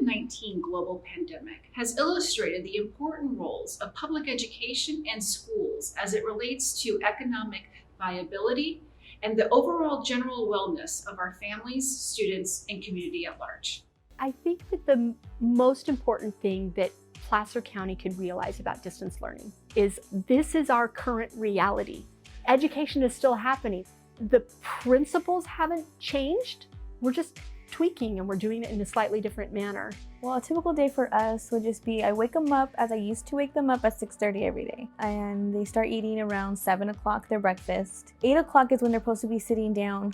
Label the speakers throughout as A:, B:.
A: COVID-19 global pandemic has illustrated the important roles of public education and schools as it relates to economic viability and the overall general wellness of our families, students, and community at large.
B: I think that the most important thing that Placer County could realize about distance learning is this is our current reality. Education is still happening. The principles haven't changed. We're just tweaking and we're doing it in a slightly different manner.
C: Well, a typical day for us would just be I wake them up as I used to wake them up at 6:30 every day. And they start eating around 7 o'clock their breakfast. 8 o'clock is when they're supposed to be sitting down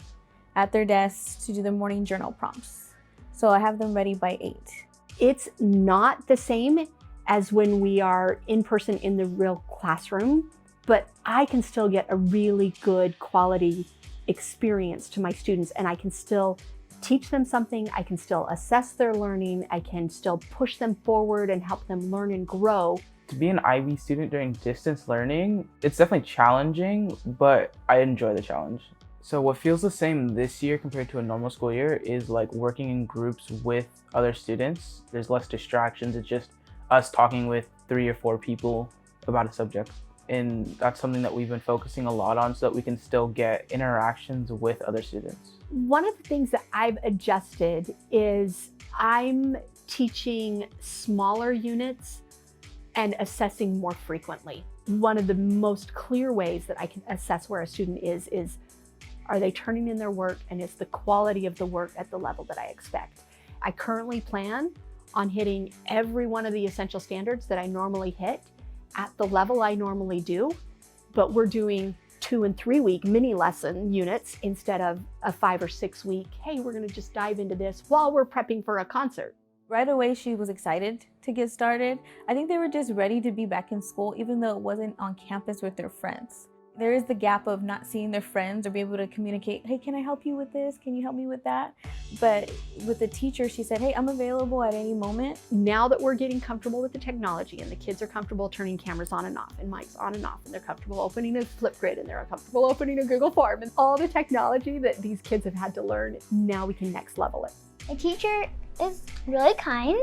C: at their desks to do their morning journal prompts. So I have them ready by 8.
B: It's not the same as when we are in person in the real classroom, but I can still get a really good quality experience to my students, and I can still teach them something, I can still assess their learning, I can still push them forward and help them learn and grow.
D: To be an IB student during distance learning, it's definitely challenging, but I enjoy the challenge. So what feels the same this year compared to a normal school year is like working in groups with other students. There's less distractions, it's just us talking with 3 or 4 people about a subject. And that's something that we've been focusing a lot on so that we can still get interactions with other students.
B: One of the things that I've adjusted is I'm teaching smaller units and assessing more frequently. One of the most clear ways that I can assess where a student is are they turning in their work, and is the quality of the work at the level that I expect. I currently plan on hitting every one of the essential standards that I normally hit at the level I normally do, but we're doing 2 and 3 week mini lesson units instead of a 5 or 6 week, hey, we're gonna just dive into this while we're prepping for a concert.
C: Right away, she was excited to get started. I think they were just ready to be back in school, even though it wasn't on campus with their friends. There is the gap of not seeing their friends or be able to communicate, hey, can I help you with this? Can you help me with that? But with the teacher, she said, hey, I'm available at any moment.
B: Now that we're getting comfortable with the technology and the kids are comfortable turning cameras on and off and mics on and off, and they're comfortable opening a Flipgrid and they're comfortable opening a Google Form and all the technology that these kids have had to learn, now we can next level it.
E: My teacher is really kind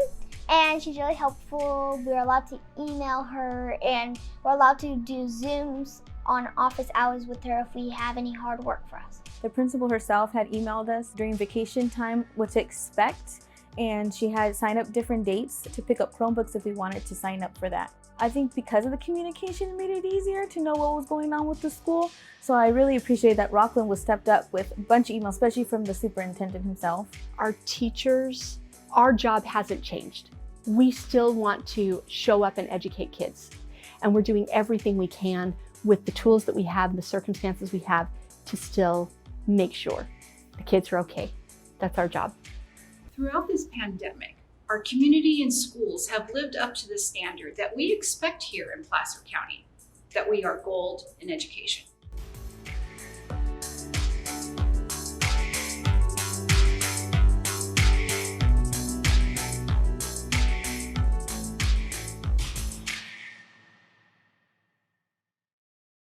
E: and she's really helpful. We're allowed to email her and we're allowed to do Zooms on office hours with her if we have any hard work for us.
C: The principal herself had emailed us during vacation time what to expect, and she had signed up different dates to pick up Chromebooks if we wanted to sign up for that. I think because of the communication, it made it easier to know what was going on with the school. So I really appreciate that Rockland was stepped up with a bunch of emails, especially from the superintendent himself.
B: Our teachers, our job hasn't changed. We still want to show up and educate kids, and we're doing everything we can with the tools that we have and the circumstances we have to still make sure the kids are okay. That's our job.
A: Throughout this pandemic, our community and schools have lived up to the standard that we expect here in Placer County, that we are gold in education.